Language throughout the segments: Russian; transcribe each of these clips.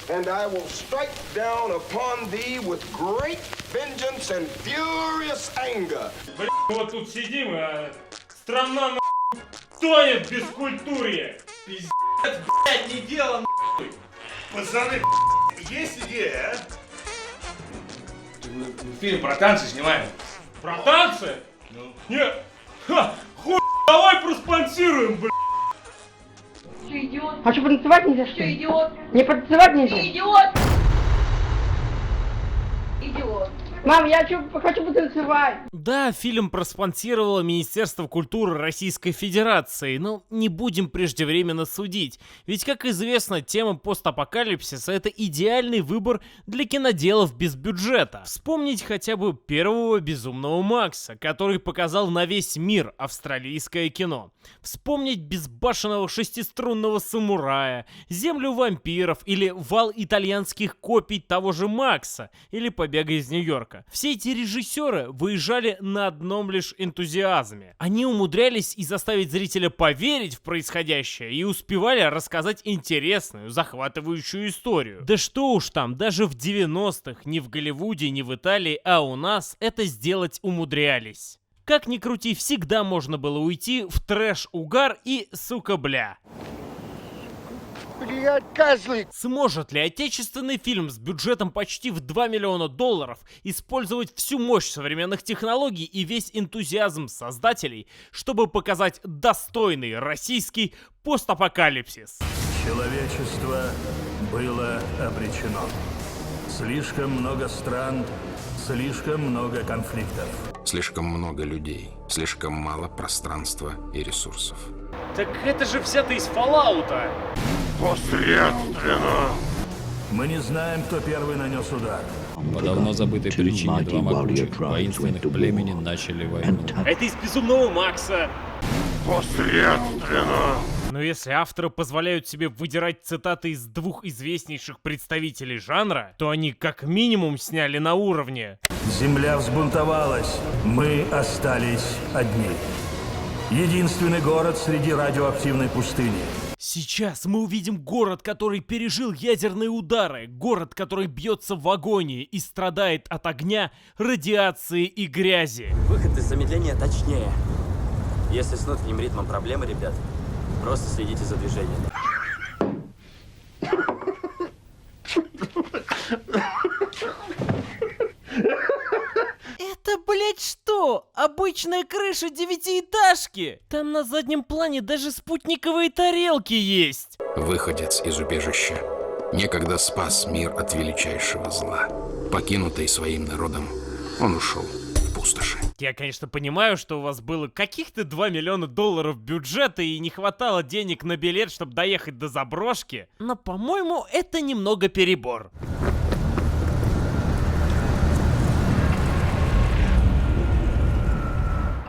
and I will strike down upon thee with great vengeance and furious anger. Блин, вот тут сидим, а страна тонет в бескультуре. Пиздец, блядь, не дело, нахуй. Пацаны, есть идея, а? Фильм про танцы снимаем. Про танцы? Ну. Нет. Ха, хуй, давай проспонсируем, блин. Что, идиот? А что, потанцевать нельзя, что Что, ли? идиот? Не потанцевать нельзя? Идиот! Идиот. Мам, я хочу потанцевать. Да, фильм проспонсировало Министерство культуры Российской Федерации, но не будем преждевременно судить. Ведь, как известно, тема постапокалипсиса — это идеальный выбор для киноделов без бюджета. Вспомнить хотя бы первого «Безумного Макса», который показал на весь мир австралийское кино. Вспомнить безбашенного шестиструнного самурая, «Землю вампиров» или «Вал итальянских копий» того же Макса, или «Побега из Нью-Йорка». Все эти режиссеры выезжали на одном лишь энтузиазме. Они умудрялись и заставить зрителя поверить в происходящее, и успевали рассказать интересную, захватывающую историю. Да что уж там, даже в 90-х ни в Голливуде, ни в Италии, а у нас это сделать умудрялись. Как ни крути, всегда можно было уйти в трэш-угар и сука бля. Блядь, козлы! Сможет ли отечественный фильм с бюджетом почти в $2 миллиона использовать всю мощь современных технологий и весь энтузиазм создателей, чтобы показать достойный российский постапокалипсис? Человечество было обречено. Слишком много стран, слишком много конфликтов. Слишком много людей, слишком мало пространства и ресурсов. Так это же взято из Fallout'а. Посредственно. Мы не знаем, кто первый нанес удар. По давно забытой причине два могучих воинственных племени начали войну. Это из «Безумного Макса». Посредственно. Но если авторы позволяют себе выдирать цитаты из двух известнейших представителей жанра, то они как минимум сняли на уровне. Земля взбунтовалась. Мы остались одни. Единственный город среди радиоактивной пустыни. Сейчас мы увидим город, который пережил ядерные удары, город, который бьется в агонии и страдает от огня, радиации и грязи. Выход из замедления точнее. Если с внутренним ритмом проблемы, ребят, просто следите за движением. Это, блять, что? Обычная крыша девятиэтажки? Там на заднем плане даже спутниковые тарелки есть. Выходец из убежища некогда спас мир от величайшего зла. Покинутый своим народом, он ушел в пустоши. Я, конечно, понимаю, что у вас было каких-то $2 миллиона бюджета и не хватало денег на билет, чтобы доехать до заброшки, но, по-моему, это немного перебор.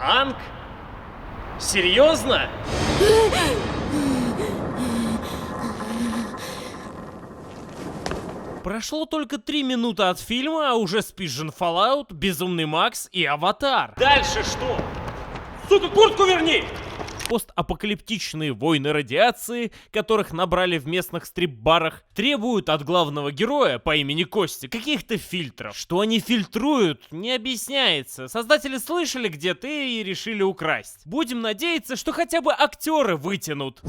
Анг? Серьезно? Прошло только 3 минуты от фильма, а уже спизжен Fallout, Безумный Макс и Аватар. Дальше что? Сука, куртку верни! Постапокалиптичные войны радиации, которых набрали в местных стрип-барах, требуют от главного героя по имени Костя каких-то фильтров. Что они фильтруют, не объясняется. Создатели слышали где-то и решили украсть. Будем надеяться, что хотя бы актеры вытянут.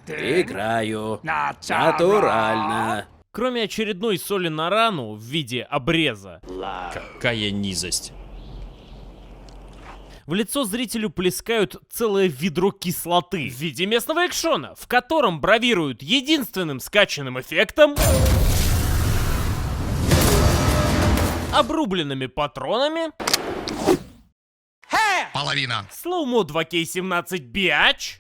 Играю. Натурально. Кроме очередной соли на рану в виде обреза. Какая низость. В лицо зрителю плескают целое ведро кислоты в виде местного экшона, в котором бравируют единственным скачанным эффектом, обрубленными патронами, Половина. слоумо 2К17 биач,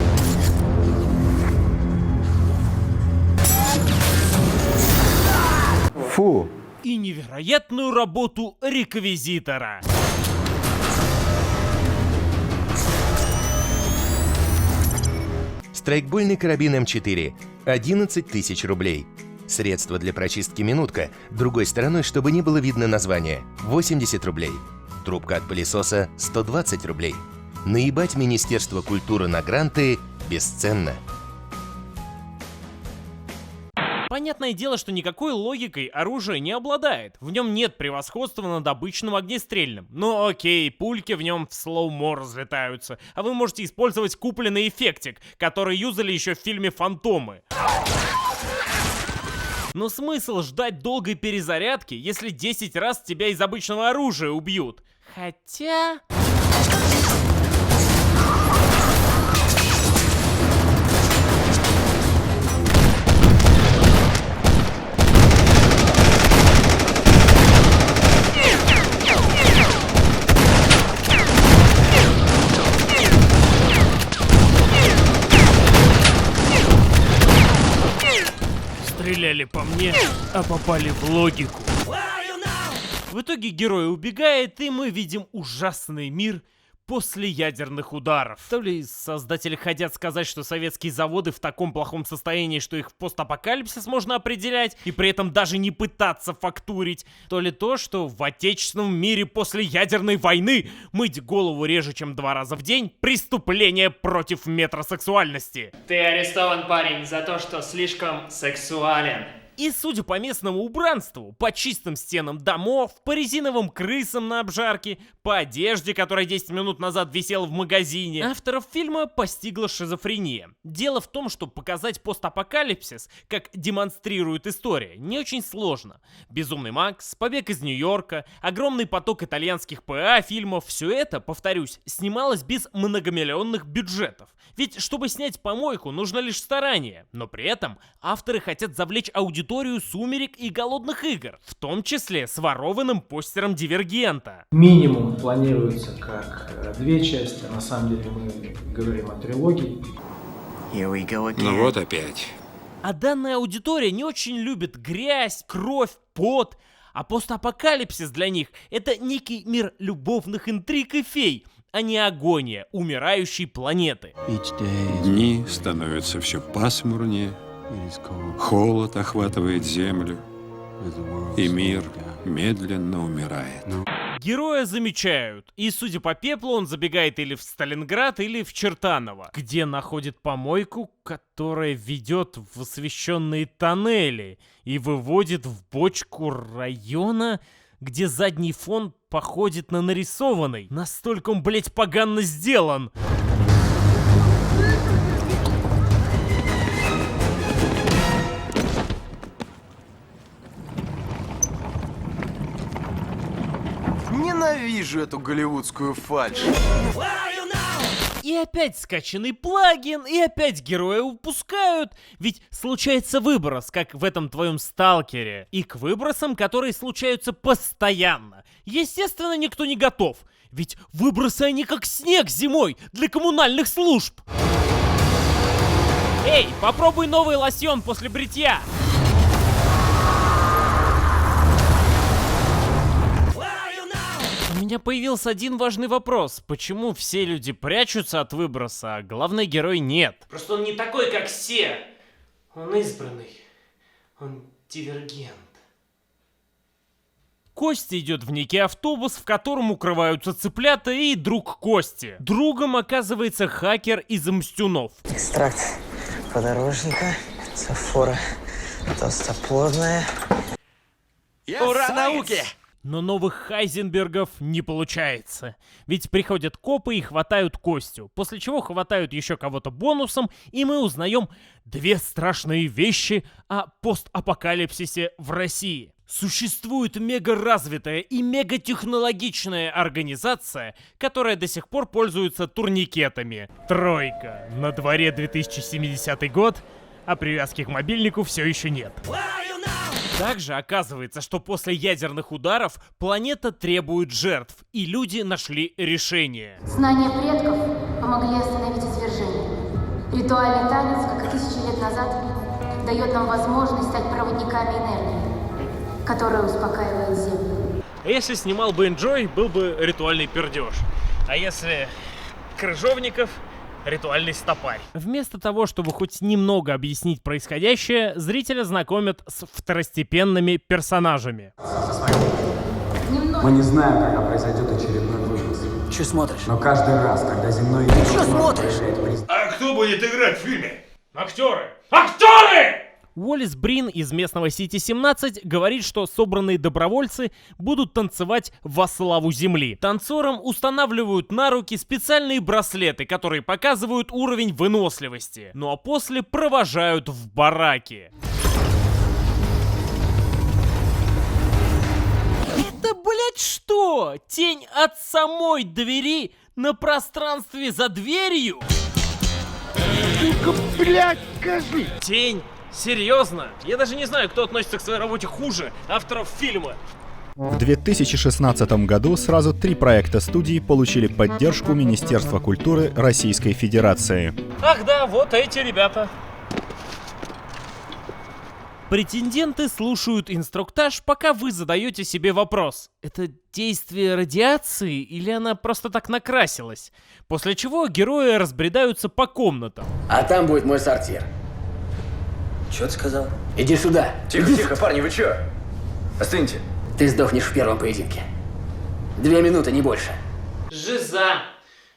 Фу. и невероятную работу реквизитора. Страйкбольный карабин М4 – 11 тысяч рублей. Средство для прочистки минутка, другой стороной, чтобы не было видно названия – 80 рублей. Трубка от пылесоса – 120 рублей. Наебать Министерство культуры на гранты бесценна. Понятное дело, что никакой логикой оружие не обладает. В нем нет превосходства над обычным огнестрельным. Но окей, пульки в нем в слоумо разлетаются. А вы можете использовать купленный эффектик, который юзали еще в фильме «Фантомы». Но смысл ждать долгой перезарядки, если 10 раз тебя из обычного оружия убьют? Хотя... Стреляли по мне, а попали в логику. В итоге герой убегает, и мы видим ужасный мир после ядерных ударов. То ли создатели хотят сказать, что советские заводы в таком плохом состоянии, что их в постапокалипсис можно определять, и при этом даже не пытаться фактурить, то ли то, что в отечественном мире после ядерной войны мыть голову реже, чем 2 раза в день — преступление против метросексуальности. Ты арестован, парень, за то, что слишком сексуален. И судя по местному убранству, по чистым стенам домов, по резиновым крысам на обжарке, по одежде, которая 10 минут назад висела в магазине, авторов фильма постигла шизофрения. Дело в том, что показать постапокалипсис, как демонстрирует история, не очень сложно. «Безумный Макс», «Побег из Нью-Йорка», огромный поток итальянских ПА фильмов — все это, повторюсь, снималось без многомиллионных бюджетов. Ведь чтобы снять помойку, нужно лишь старание. Но при этом авторы хотят завлечь аудиторию «Сумерек» и «Голодных игр», в том числе с ворованным постером «Дивергента». Минимум планируется как 2 части, на самом деле мы говорим о трилогии. Ну вот опять. А данная аудитория не очень любит грязь, кровь, пот. А постапокалипсис для них — это некий мир любовных интриг и фей, а не агония умирающей планеты. Дни становятся все пасмурнее, холод охватывает землю, и мир медленно умирает. Героя замечают, и, судя по пеплу, он забегает или в Сталинград, или в Чертаново, где находит помойку, которая ведет в освещенные тоннели и выводит в бочку района, где задний фон походит на нарисованный. Настолько он, блять, поганно сделан. Ненавижу эту голливудскую фальшь. И опять скачанный плагин, и опять героя упускают. Ведь случается выброс, как в этом твоем сталкере. И к выбросам, которые случаются постоянно, естественно, никто не готов. Ведь выбросы они как снег зимой для коммунальных служб. Эй, попробуй новый лосьон после бритья. У меня появился один важный вопрос. Почему все люди прячутся от выброса, а главный герой нет? Просто он не такой, как все. Он избранный. Он дивергент. Костя идет в некий автобус, в котором укрываются цыплята и друг Кости. Другом оказывается хакер из Мстюнов. Экстракт подорожника, софора толстоплодная. Ура науке! Но новых Хайзенбергов не получается. Ведь приходят копы и хватают Костю, после чего хватают еще кого-то бонусом, и мы узнаем 2 страшные вещи о постапокалипсисе в России. Существует мегаразвитая и мегатехнологичная организация, которая до сих пор пользуется турникетами. Тройка. На дворе 2070 год, а привязки к мобильнику все еще нет. Также оказывается, что после ядерных ударов планета требует жертв, и люди нашли решение. Знания предков помогли остановить извержение. Ритуальный танец, как и 1000 лет назад, дает нам возможность стать проводниками энергии, которая успокаивает Землю. Если снимал бы Enjoy, был бы ритуальный пердеж. А если Крыжовников — ритуальный стопарь. Вместо того, чтобы хоть немного объяснить происходящее, зрителя знакомят с второстепенными персонажами. Мы не знаем, когда произойдет очередной выброс. Че смотришь? Но каждый раз, когда земной Че смотришь? А кто будет играть в фильме? Актеры! Актеры! Уоллес Брин из местного Сити-17 говорит, что собранные добровольцы будут танцевать во славу земли. Танцорам устанавливают на руки специальные браслеты, которые показывают уровень выносливости. Ну а после провожают в бараки. Это, блять, что? Тень от самой двери на пространстве за дверью? Блядь, скажи! Тень? Серьезно? Я даже не знаю, кто относится к своей работе хуже авторов фильма. В 2016 году сразу 3 проекта студии получили поддержку Министерства культуры Российской Федерации. Ах да, вот эти ребята. Претенденты слушают инструктаж, пока вы задаете себе вопрос. Это действие радиации или она просто так накрасилась? После чего герои разбредаются по комнатам. А там будет мой сортир. Чё ты сказал? Иди сюда. Тихо, парни, вы чё? Остыньте. Ты сдохнешь в первом поединке. 2 минуты, не больше. Жиза.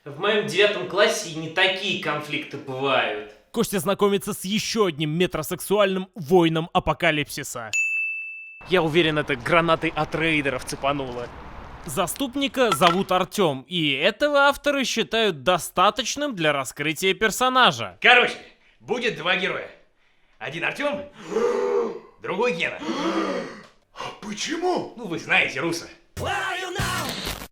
В моем 9 классе и не такие конфликты бывают. Костя знакомится с еще одним метросексуальным воином апокалипсиса. Я уверен, это гранатой от рейдеров цепануло. Заступника зовут Артем, и этого авторы считают достаточным для раскрытия персонажа. Короче, будет 2 героя. Один Артем, другой Гена. Почему? Ну, вы знаете, Руса.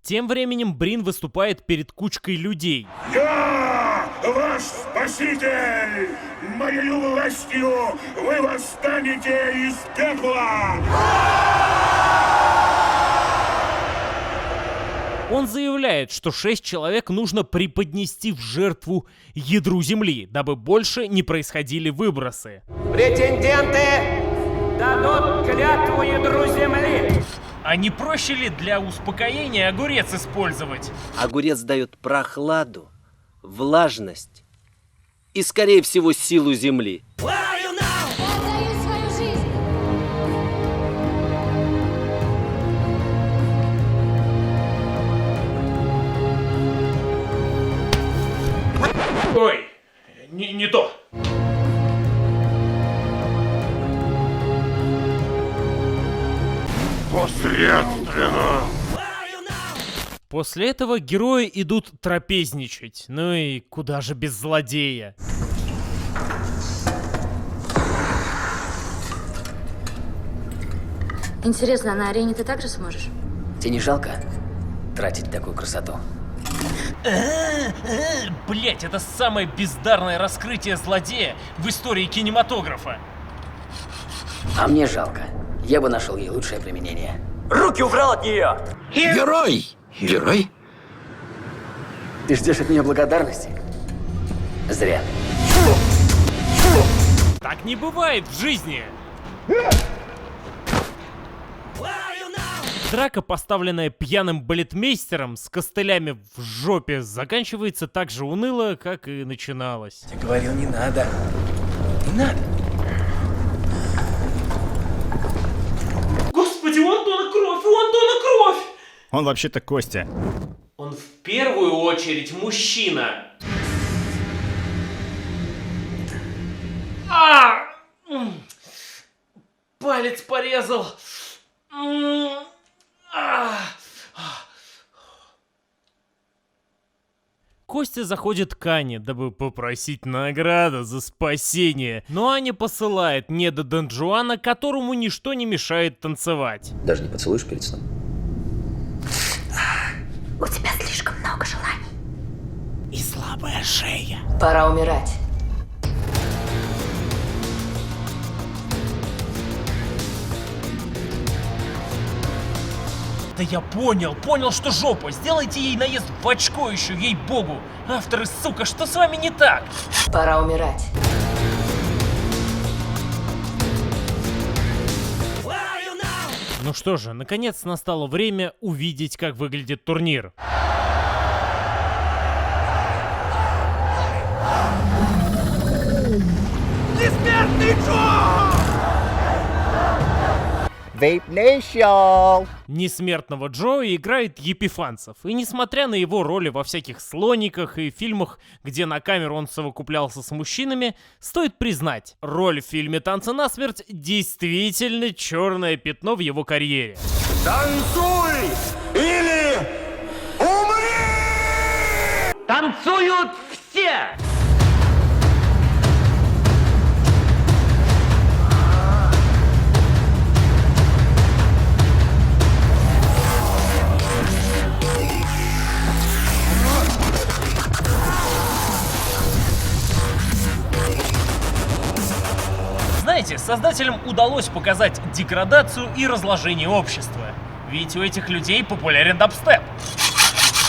Тем временем Брин выступает перед кучкой людей. Я ваш спаситель! Моей властью вы восстанете из пекла! Он заявляет, что 6 человек нужно преподнести в жертву ядру Земли, дабы больше не происходили выбросы. Претенденты дадут клятву ядру Земли. А не проще ли для успокоения огурец использовать? Огурец дает прохладу, влажность и, скорее всего, силу Земли. Ой, не то. Посредственно. После этого герои идут трапезничать. Ну и куда же без злодея? Интересно, на арене ты также сможешь? Тебе не жалко тратить такую красоту? Блять, это самое бездарное раскрытие злодея в истории кинематографа. А мне жалко. Я бы нашел ей лучшее применение. Руки убрал от нее! Герой! Герой? Ты ждешь от меня благодарности? Зря. Так не бывает в жизни. Драка, поставленная пьяным балетмейстером с костылями в жопе, заканчивается так же уныло, как и начиналась. Я говорил, не надо. Не надо. Господи, у Антона кровь! У Антона кровь! Он вообще-то Костя. Он в первую очередь мужчина. Палец порезал. Костя заходит к Ане, дабы попросить награду за спасение. Но Аня посылает неда Дон Жуана, которому ничто не мешает танцевать. Даже не поцелуешь перед сном? У тебя слишком много желаний. И слабая шея. Пора умирать. Да я понял, что жопа. Сделайте ей наезд в очко еще, ей-богу. Авторы, сука, что с вами не так? Пора умирать. Ну что же, наконец настало время увидеть, как выглядит турнир. Vape Nation! Несмертного Джо играет Епифанцев, и несмотря на его роли во всяких слониках и фильмах, где на камеру он совокуплялся с мужчинами, стоит признать, роль в фильме «Танцы насмерть» действительно черное пятно в его карьере. Танцуй или умри! Танцуют все! Знаете, создателям удалось показать деградацию и разложение общества. Ведь у этих людей популярен дабстеп.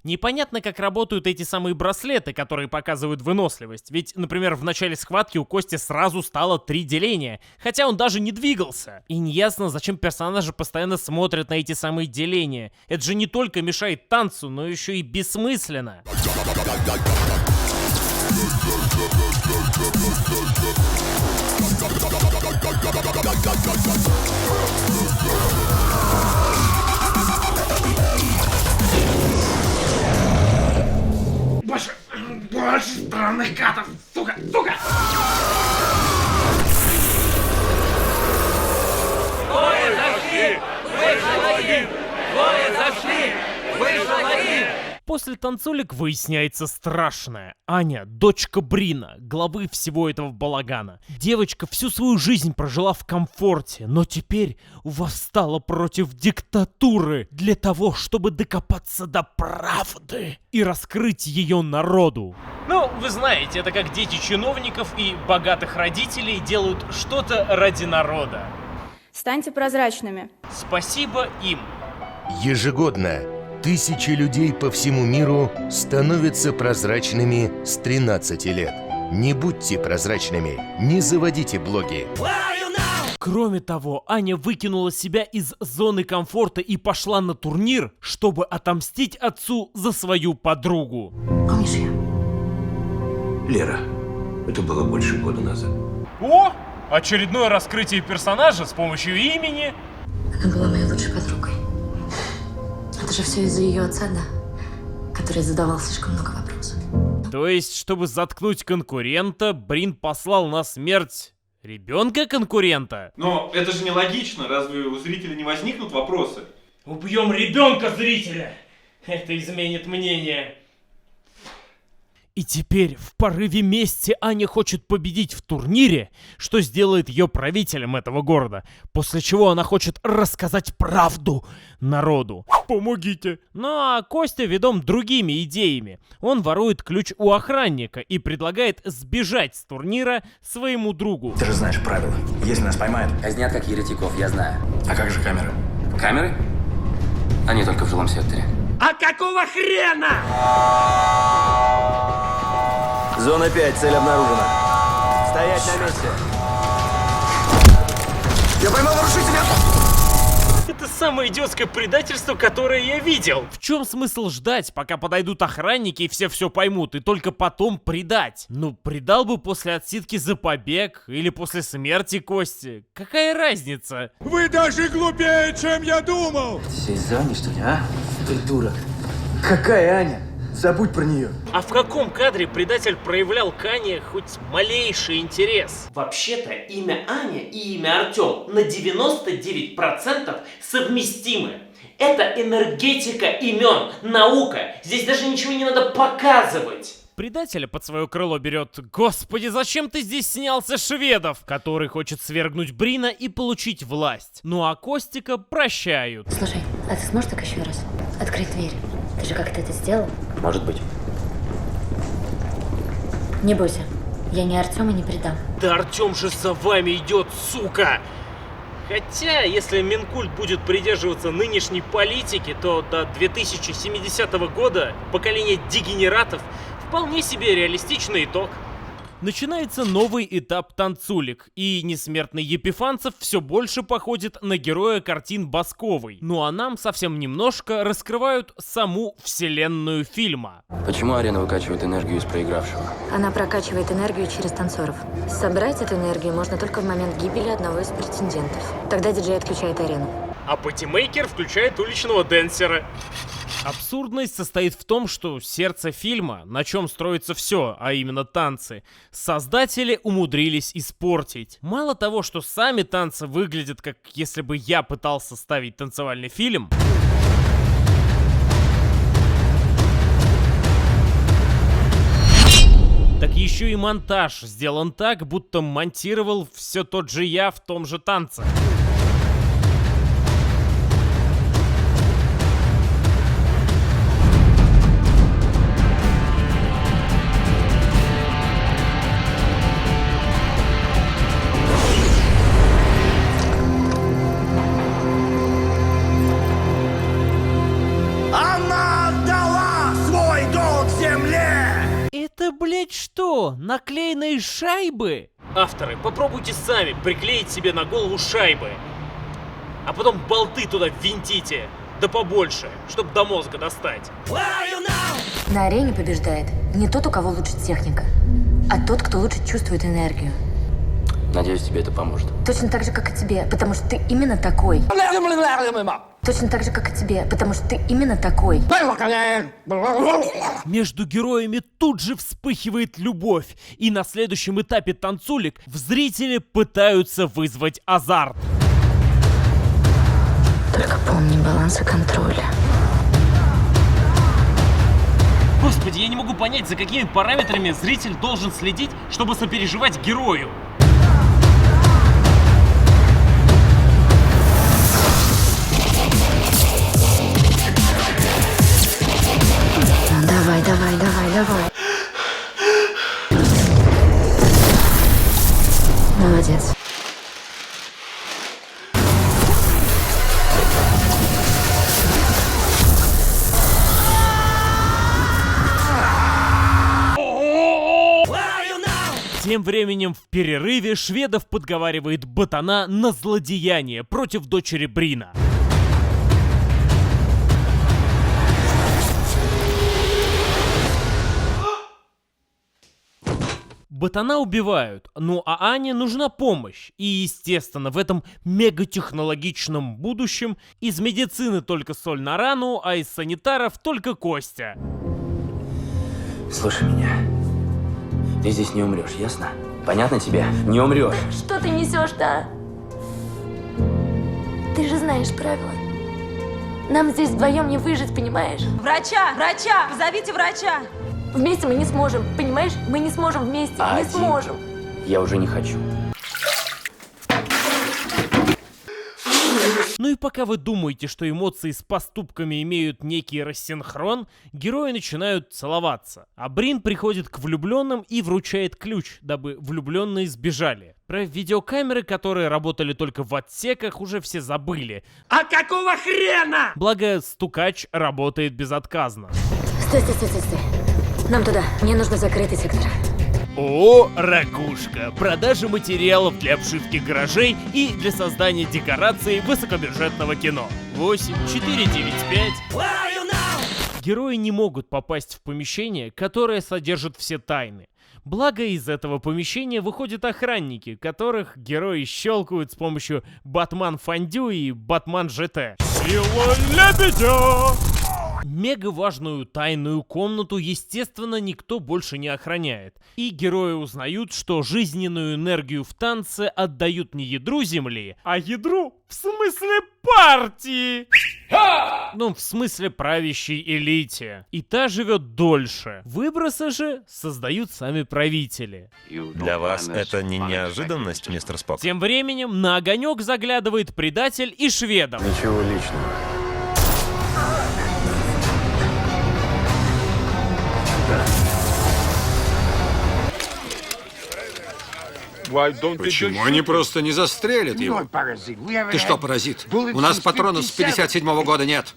Непонятно, как работают эти самые браслеты, которые показывают выносливость. Ведь, например, в начале схватки у Кости сразу стало 3 деления, хотя он даже не двигался. И неясно, зачем персонажи постоянно смотрят на эти самые деления. Это же не только мешает танцу, но еще и бессмысленно. Больше странных катов, сука, сука! Двое зашли! Вышел один! Двое зашли! Вышел один! После танцулек выясняется страшное. Аня, дочка Брина, главы всего этого балагана. Девочка всю свою жизнь прожила в комфорте, но теперь восстала против диктатуры для того, чтобы докопаться до правды и раскрыть ее народу. Ну, вы знаете, это как дети чиновников и богатых родителей делают что-то ради народа. Станьте прозрачными. Спасибо им. Ежегодно тысячи людей по всему миру становятся прозрачными с 13 лет. Не будьте прозрачными, не заводите блоги. Кроме того, Аня выкинула себя из зоны комфорта и пошла на турнир, чтобы отомстить отцу за свою подругу. Помнишь ее? Лера, это было больше года назад. О! Очередное раскрытие персонажа с помощью имени. Она была моей лучшей подругой. Это же все из-за ее отца, да? Который задавал слишком много вопросов. То есть, чтобы заткнуть конкурента, Брин послал на смерть ребенка конкурента? Но это же нелогично, разве у зрителя не возникнут вопросы? Убьем ребенка зрителя! Это изменит мнение. И теперь в порыве мести Аня хочет победить в турнире, что сделает ее правителем этого города, после чего она хочет рассказать правду народу. Помогите! Ну а Костя ведом другими идеями. Он ворует ключ у охранника и предлагает сбежать с турнира своему другу. Ты же знаешь правила. Если нас поймают... Казнят как еретиков, я знаю. А как же камеры? Камеры? Они только в жилом секторе. А какого хрена? Зона 5, цель обнаружена. Стоять на месте. Я поймал нарушителя! Это самое идиотское предательство, которое я видел. В чем смысл ждать, пока подойдут охранники и все поймут, и только потом предать? Ну, предал бы после отсидки за побег или после смерти Кости. Какая разница? Вы даже глупее, чем я думал! Все из-за Ани, что ли, а? Придурок. Какая Аня? Забудь про нее. А в каком кадре предатель проявлял к Ане хоть малейший интерес? Вообще-то имя Аня и имя Артем на 99% совместимы. Это энергетика имен, наука. Здесь даже ничего не надо показывать. Предателя под свое крыло берет: «Господи, зачем ты здесь снялся, Шведов?» Который хочет свергнуть Брина и получить власть. Ну а Костика прощают. Слушай, а ты сможешь так еще раз открыть дверь? Ты же как-то это сделал? Может быть. Не бойся, я ни Артема не предам. Да Артем же за вами идет, сука! Хотя, если Минкульт будет придерживаться нынешней политики, то до 2070 года поколение дегенератов вполне себе реалистичный итог. начинается новый этап танцулек, и несмертный Епифанцев все больше походит на героя картин Басковой. Ну а нам совсем немножко раскрывают саму вселенную фильма. Почему арена выкачивает энергию из проигравшего? Она прокачивает энергию через танцоров. Собрать эту энергию можно только в момент гибели одного из претендентов. Тогда диджей отключает арену. А патимейкер включает уличного денсера. Абсурдность состоит в том, что сердце фильма, на чем строится все, а именно танцы, создатели умудрились испортить. Мало того, что сами танцы выглядят, как если бы я пытался ставить танцевальный фильм, так еще и монтаж сделан так, будто монтировал все тот же я в том же танце. Она отдала свой долг земле! Это, блять, что? Наклеенные шайбы? Авторы, попробуйте сами приклеить себе на голову шайбы. А потом болты туда ввинтите. Да побольше, чтобы до мозга достать. На арене побеждает не тот, у кого лучше техника, а тот, кто лучше чувствует энергию. Надеюсь, тебе это поможет. Точно так же, как и тебе, потому что ты именно такой. Точно так же, как и тебе, потому что ты именно такой. Между героями тут же вспыхивает любовь, и на следующем этапе танцулек в зрителе пытаются вызвать азарт. Только помни баланс и контроля. Господи, я не могу понять, за какими параметрами зритель должен следить, чтобы сопереживать герою. Давай, давай, давай, давай. Молодец. Тем временем в перерыве Шведов подговаривает Ботана на злодеяние против дочери Брина. Ботана убивают, ну а Ане нужна помощь. И естественно, в этом мегатехнологичном будущем из медицины только соль на рану, а из санитаров только Костя. Слушай меня. Ты здесь не умрешь, ясно? Понятно тебе? Не умрешь. Что ты несешь-то? Ты же знаешь правила. Нам здесь вдвоем не выжить, понимаешь? Врача! Врача! Позовите врача! Вместе мы не сможем, понимаешь? Мы не сможем вместе, не сможем. Я уже не хочу. Ну и пока вы думаете, что эмоции с поступками имеют некий рассинхрон, герои начинают целоваться. А Брин приходит к влюбленным и вручает ключ, дабы влюбленные сбежали. Про видеокамеры, которые работали только в отсеках, уже все забыли. А какого хрена? Благо, стукач работает безотказно. Стой, стой, стой, стой, стой. Нам туда. Мне нужно закрытый сектор. О, ракушка! Продажа материалов для обшивки гаражей и для создания декораций высокобюджетного кино. 8495. Герои не могут попасть в помещение, которое содержит все тайны. Благо, из этого помещения выходят охранники, которых герои щелкают с помощью Батман Фондю и Батман ЖТ. Сила лебедя! Мега важную тайную комнату, естественно, никто больше не охраняет. И герои узнают, что жизненную энергию в танце отдают не ядру Земли, а ядру в смысле партии. Ну, в смысле правящей элите. И та живет дольше. Выбросы же создают сами правители. Для вас это не неожиданность, мистер Спок? Тем временем на огонек заглядывает предатель и Шведов. Ничего личного. Почему они просто не застрелят его? Ты что, паразит? У нас патронов с 57-го года нет.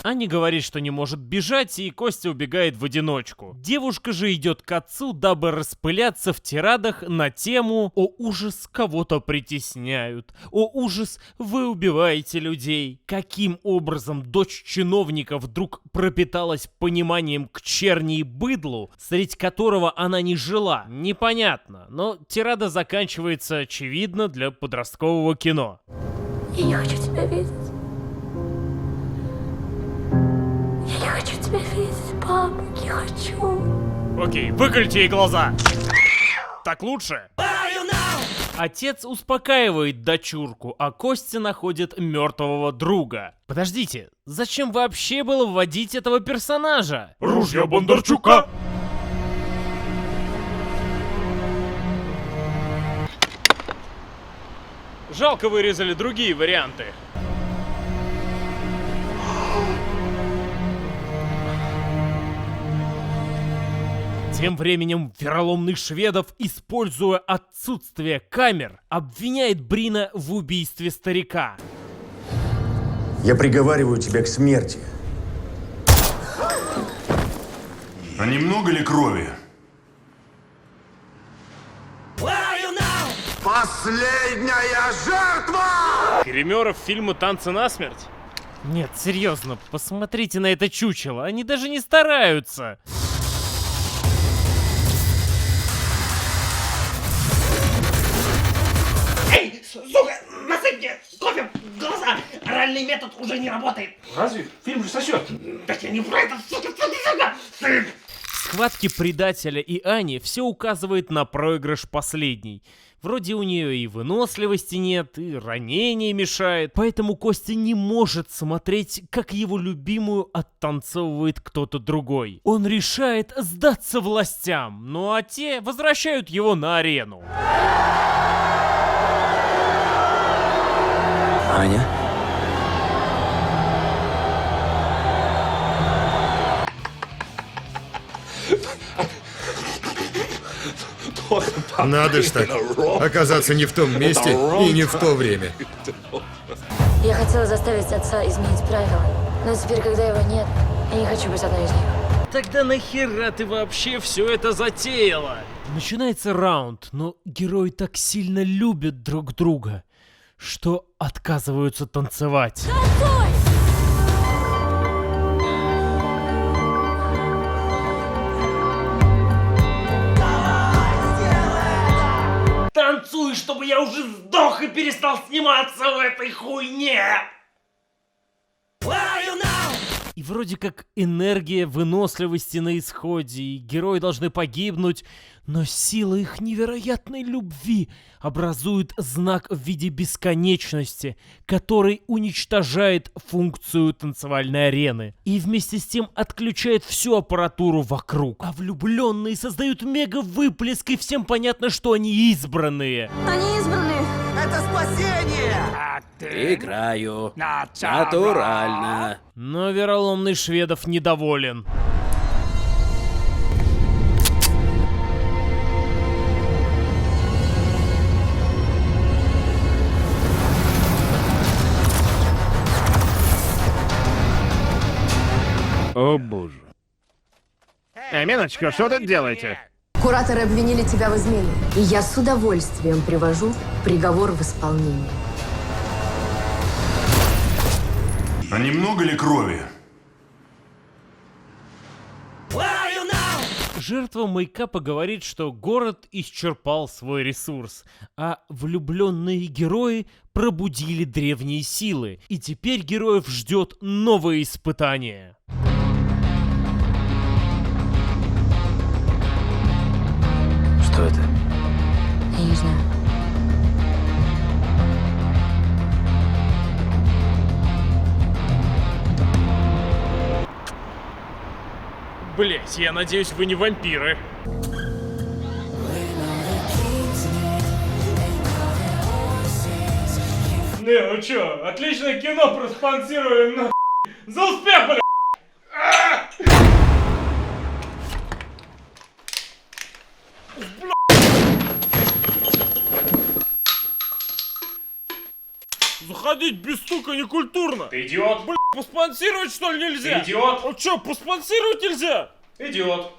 Аня говорит, что не может бежать, и Костя убегает в одиночку. Девушка же идет к отцу, дабы распыляться в тирадах на тему «О ужас, кого-то притесняют! О ужас, вы убиваете людей!» Каким образом дочь чиновника вдруг пропиталась пониманием к черни и быдлу, среди которого она не жила, непонятно, но тирада заканчивается очевидно для подросткового кино. Я не хочу тебя видеть. Я не хочу тебя видеть, пап, не хочу. Окей, выкольте ей глаза. Так лучше? Отец успокаивает дочурку, а Костя находит мертвого друга. Подождите, зачем вообще было вводить этого персонажа? Ружья Бондарчука! Жалко, вырезали другие варианты. Тем временем вероломный Шведов, используя отсутствие камер, обвиняет Брина в убийстве старика. Я приговариваю тебя к смерти. А немного ли крови? Последняя жертва! Гримеров фильма «Танцы насмерть»? Нет, серьезно, посмотрите на это чучело, они даже не стараются. Эй, сука, насыпь мне кофе в глаза! Оральный метод уже не работает! Разве? Фильм же сосет. Да я не про это, сука, сыпь! В схватке предателя и Ани все указывает на проигрыш последней. Вроде у нее и выносливости нет, и ранение мешает, поэтому Костя не может смотреть, как его любимую оттанцовывает кто-то другой. Он решает сдаться властям, ну а те возвращают его на арену. Аня? Надо ж так, оказаться не в том месте и не в то время. Я хотела заставить отца изменить правила, но теперь, когда его нет, я не хочу быть одной из них. Тогда нахера ты вообще все это затеяла? Начинается раунд, но герои так сильно любят друг друга, что отказываются танцевать. Танцуй! Танцуй, чтобы я уже сдох и перестал сниматься в этой хуйне! И вроде как энергия выносливости на исходе, и герои должны погибнуть, но сила их невероятной любви образует знак в виде бесконечности, который уничтожает функцию танцевальной арены и вместе с тем отключает всю аппаратуру вокруг. А влюбленные создают мега-выплеск, и всем понятно, что они избранные. Они избранные. Это спасение! Играю. Натурально. Но вероломный Шведов недоволен. О боже. Миночка, что тут делаете? Кураторы обвинили тебя в измене, и я с удовольствием привожу приговор в исполнение. А немного ли крови? Жертва мейкапа говорит, что город исчерпал свой ресурс, а влюбленные герои пробудили древние силы, и теперь героев ждет новое испытание. Что это? Я не знаю. Блять, я надеюсь, вы не вампиры. Не, ну чё, отличное кино проспонсировали, нахуй. За успех, бля! Заходи! заходить без стука некультурно. Ты идиот. Блин, поспонсировать что ли нельзя? Ты идиот. А чё, поспонсировать нельзя? Идиот.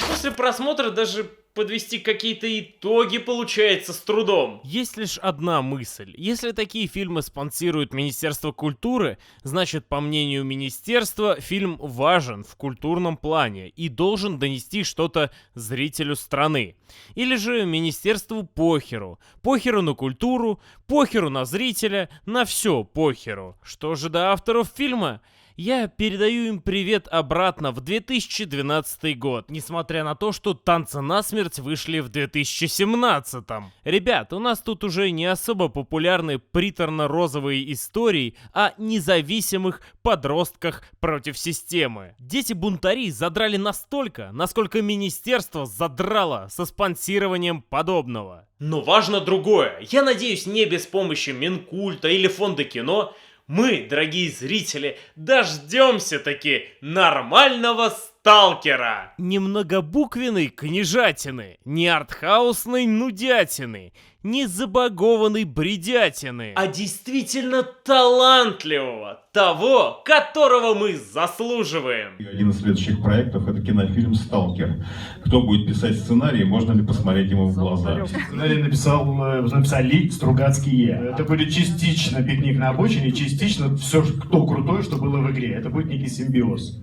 После просмотра даже подвести какие-то итоги получается с трудом. Есть лишь одна мысль. Если такие фильмы спонсирует Министерство культуры, значит, по мнению министерства, фильм важен в культурном плане и должен донести что-то зрителю страны. Или же министерству похеру. Похеру на культуру, похеру на зрителя, на все похеру. Что же до авторов фильма? Я передаю им привет обратно в 2012 год, несмотря на то, что «Танцы насмерть» вышли в 2017. Ребят, у нас тут уже не особо популярны приторно-розовые истории о независимых подростках против системы. Дети-бунтари задрали настолько, насколько министерство задрало со спонсированием подобного. Но важно другое. Я надеюсь, не без помощи Минкульта или Фонда кино мы, дорогие зрители, дождемся таки нормального сталкера. Не многобуквенной книжатины, не артхаусной нудятины, не забагованной бредятины, а действительно талантливого, того, которого мы заслуживаем. Один из следующих проектов — это кинофильм «Сталкер». Кто будет писать сценарий, можно ли посмотреть ему в глаза? Сценарий написали Стругацкие. Это будет частично «Пикник на обочине», частично все, кто крутое, что было в игре. Это будет некий симбиоз.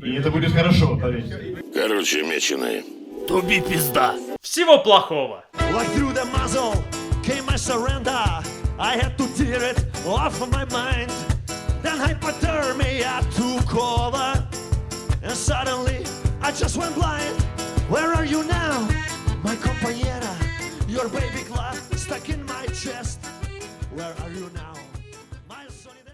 И это будет хорошо, поверьте. Короче, меченые. Туби пизда. Всего плохого. Like through the muzzle came my surrender. I had to tear it off of my mind. Then hypothermia took over. And suddenly I just went blind. Where are you now? My compañera, your baby glove stuck in my chest. Where are you now?